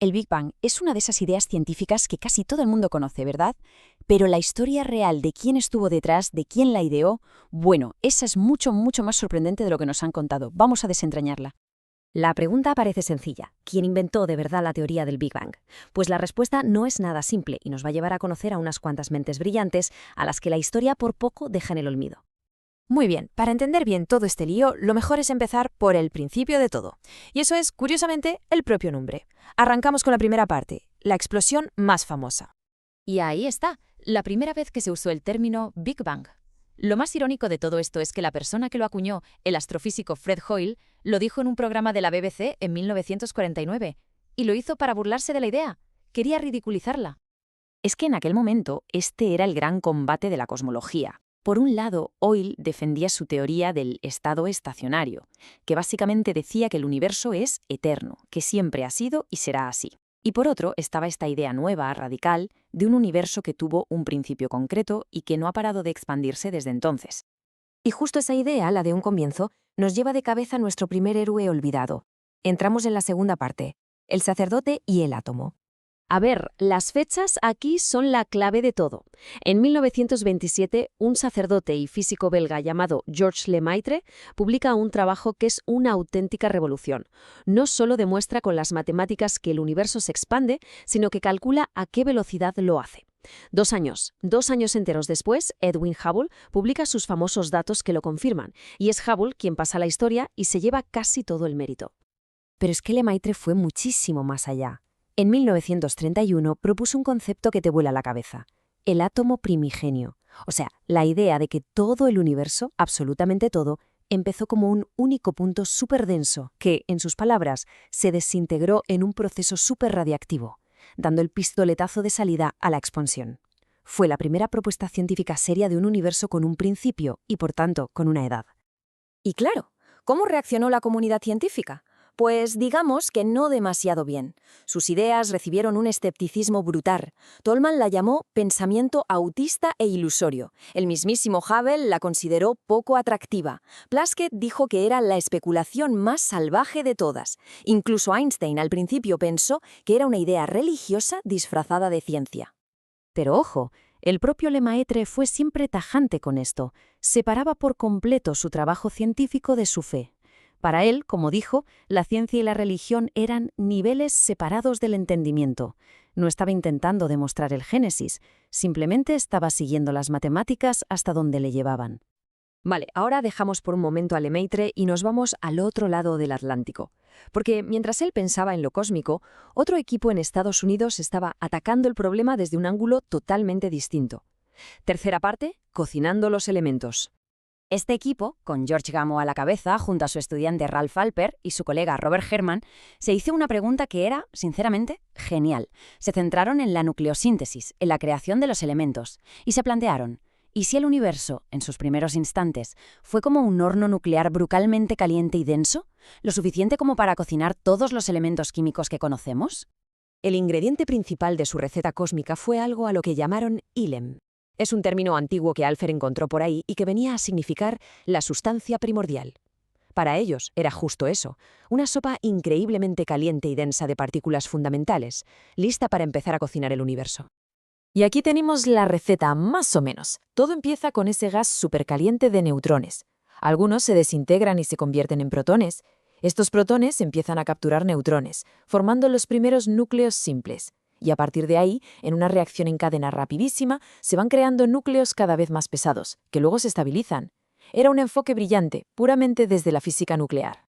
El Big Bang es una de esas ideas científicas que casi todo el mundo conoce, ¿verdad? Pero la historia real de quién estuvo detrás, de quién la ideó, bueno, esa es mucho, mucho más sorprendente de lo que nos han contado. Vamos a desentrañarla. La pregunta parece sencilla. ¿Quién inventó de verdad la teoría del Big Bang? Pues la respuesta no es nada simple y nos va a llevar a conocer a unas cuantas mentes brillantes a las que la historia por poco deja en el olvido. Muy bien, para entender bien todo este lío, lo mejor es empezar por el principio de todo. Y eso es, curiosamente, el propio nombre. Arrancamos con la primera parte, la explosión más famosa. Y ahí está, la primera vez que se usó el término Big Bang. Lo más irónico de todo esto es que la persona que lo acuñó, el astrofísico Fred Hoyle, lo dijo en un programa de la BBC en 1949, y lo hizo para burlarse de la idea. Quería ridiculizarla. Es que en aquel momento este era el gran combate de la cosmología. Por un lado, Hoyle defendía su teoría del estado estacionario, que básicamente decía que el universo es eterno, que siempre ha sido y será así. Y por otro, estaba esta idea nueva, radical, de un universo que tuvo un principio concreto y que no ha parado de expandirse desde entonces. Y justo esa idea, la de un comienzo, nos lleva de cabeza a nuestro primer héroe olvidado. Entramos en la segunda parte, el sacerdote y el átomo. A ver, las fechas aquí son la clave de todo. En 1927, un sacerdote y físico belga llamado Georges Lemaitre publica un trabajo que es una auténtica revolución. No solo demuestra con las matemáticas que el universo se expande, sino que calcula a qué velocidad lo hace. 2 años enteros después, Edwin Hubble publica sus famosos datos que lo confirman, y es Hubble quien pasa a la historia y se lleva casi todo el mérito. Pero es que Lemaitre fue muchísimo más allá. En 1931 propuso un concepto que te vuela la cabeza, el átomo primigenio. O sea, la idea de que todo el universo, absolutamente todo, empezó como un único punto superdenso que, en sus palabras, se desintegró en un proceso superradiactivo, dando el pistoletazo de salida a la expansión. Fue la primera propuesta científica seria de un universo con un principio y, por tanto, con una edad. Y claro, ¿cómo reaccionó la comunidad científica? Pues digamos que no demasiado bien. Sus ideas recibieron un escepticismo brutal. Tolman la llamó pensamiento autista e ilusorio. El mismísimo Hubble la consideró poco atractiva. Plaskett dijo que era la especulación más salvaje de todas. Incluso Einstein al principio pensó que era una idea religiosa disfrazada de ciencia. Pero ojo, el propio Lemaitre fue siempre tajante con esto. Separaba por completo su trabajo científico de su fe. Para él, como dijo, la ciencia y la religión eran niveles separados del entendimiento. No estaba intentando demostrar el Génesis, simplemente estaba siguiendo las matemáticas hasta donde le llevaban. Vale, ahora dejamos por un momento a Lemaitre y nos vamos al otro lado del Atlántico. Porque mientras él pensaba en lo cósmico, otro equipo en Estados Unidos estaba atacando el problema desde un ángulo totalmente distinto. Tercera parte, cocinando los elementos. Este equipo, con George Gamow a la cabeza, junto a su estudiante Ralph Alpert y su colega Robert Herman, se hizo una pregunta que era, sinceramente, genial. Se centraron en la nucleosíntesis, en la creación de los elementos, y se plantearon, ¿y si el universo, en sus primeros instantes, fue como un horno nuclear brutalmente caliente y denso? ¿Lo suficiente como para cocinar todos los elementos químicos que conocemos? El ingrediente principal de su receta cósmica fue algo a lo que llamaron ILEM. Es un término antiguo que Alpert encontró por ahí y que venía a significar la sustancia primordial. Para ellos era justo eso, una sopa increíblemente caliente y densa de partículas fundamentales, lista para empezar a cocinar el universo. Y aquí tenemos la receta, más o menos. Todo empieza con ese gas supercaliente de neutrones. Algunos se desintegran y se convierten en protones. Estos protones empiezan a capturar neutrones, formando los primeros núcleos simples. Y a partir de ahí, en una reacción en cadena rapidísima, se van creando núcleos cada vez más pesados, que luego se estabilizan. Era un enfoque brillante, puramente desde la física nuclear.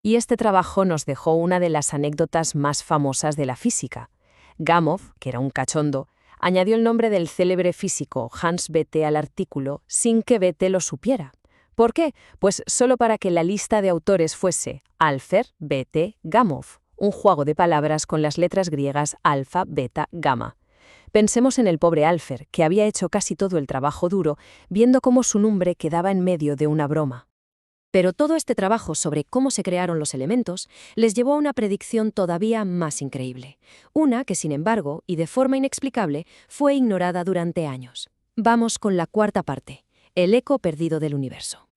Y este trabajo nos dejó una de las anécdotas más famosas de la física. Gamow, que era un cachondo, añadió el nombre del célebre físico Hans Bethe al artículo sin que Bethe lo supiera. ¿Por qué? Pues solo para que la lista de autores fuese Alpert, Bethe, Gamow. Un juego de palabras con las letras griegas alfa, beta, gamma. Pensemos en el pobre Alpert, que había hecho casi todo el trabajo duro, viendo cómo su nombre quedaba en medio de una broma. Pero todo este trabajo sobre cómo se crearon los elementos les llevó a una predicción todavía más increíble. Una que, sin embargo, y de forma inexplicable, fue ignorada durante años. Vamos con la cuarta parte, el eco perdido del universo.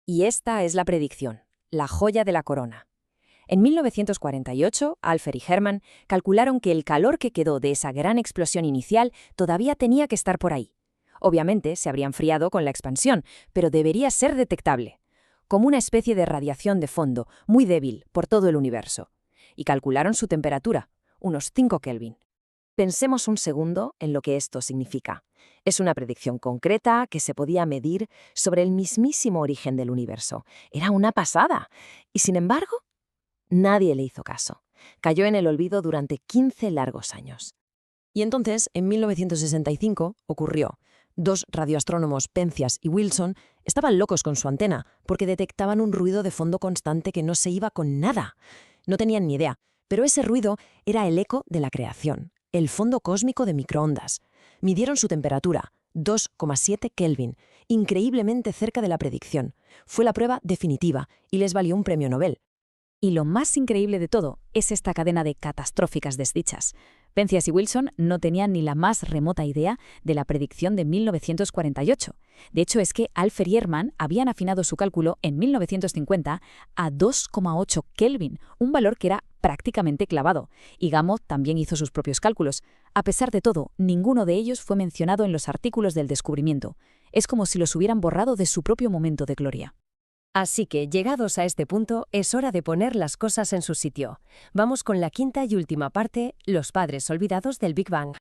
Y esta es la predicción, la joya de la corona. En 1948, Alpher y Hermann calcularon que el calor que quedó de esa gran explosión inicial todavía tenía que estar por ahí. Obviamente se habría enfriado con la expansión, pero debería ser detectable, como una especie de radiación de fondo, muy débil, por todo el universo. Y calcularon su temperatura, unos 5 Kelvin. Pensemos un segundo en lo que esto significa. Es una predicción concreta que se podía medir sobre el mismísimo origen del universo. Era una pasada. Y sin embargo, nadie le hizo caso. Cayó en el olvido durante 15 largos años. Y entonces, en 1965, ocurrió. 2 radioastrónomos, Penzias y Wilson, estaban locos con su antena porque detectaban un ruido de fondo constante que no se iba con nada. No tenían ni idea, pero ese ruido era el eco de la creación, el fondo cósmico de microondas. Midieron su temperatura, 2,7 Kelvin, increíblemente cerca de la predicción. Fue la prueba definitiva y les valió un premio Nobel. Y lo más increíble de todo es esta cadena de catastróficas desdichas. Penzias y Wilson no tenían ni la más remota idea de la predicción de 1948. De hecho, es que Alpher y Hermann habían afinado su cálculo en 1950 a 2,8 Kelvin, un valor que era prácticamente clavado. Y Gamow también hizo sus propios cálculos. A pesar de todo, ninguno de ellos fue mencionado en los artículos del descubrimiento. Es como si los hubieran borrado de su propio momento de gloria. Así que, llegados a este punto, es hora de poner las cosas en su sitio. Vamos con la quinta y última parte, los padres olvidados del Big Bang.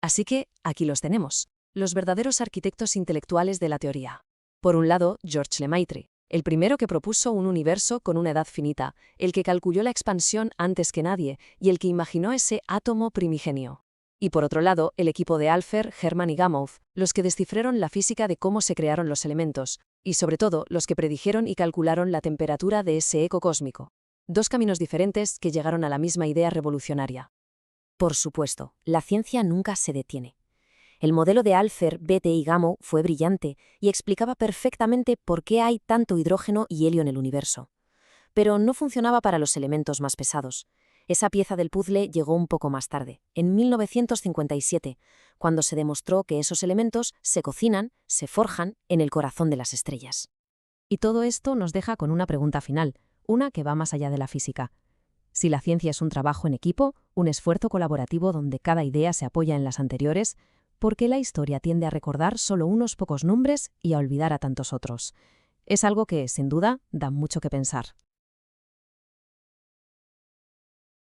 Así que aquí los tenemos, los verdaderos arquitectos intelectuales de la teoría. Por un lado, George Lemaitre, el primero que propuso un universo con una edad finita, el que calculó la expansión antes que nadie y el que imaginó ese átomo primigenio. Y por otro lado, el equipo de Alpher, Hermann y Gamow, los que descifraron la física de cómo se crearon los elementos, y sobre todo los que predijeron y calcularon la temperatura de ese eco cósmico. 2 caminos diferentes que llegaron a la misma idea revolucionaria. Por supuesto, la ciencia nunca se detiene. El modelo de Alpher, Bethe y Gamow fue brillante y explicaba perfectamente por qué hay tanto hidrógeno y helio en el universo. Pero no funcionaba para los elementos más pesados. Esa pieza del puzzle llegó un poco más tarde, en 1957, cuando se demostró que esos elementos se cocinan, se forjan en el corazón de las estrellas. Y todo esto nos deja con una pregunta final, una que va más allá de la física. Si la ciencia es un trabajo en equipo, un esfuerzo colaborativo donde cada idea se apoya en las anteriores, ¿por qué la historia tiende a recordar solo unos pocos nombres y a olvidar a tantos otros? Es algo que, sin duda, da mucho que pensar.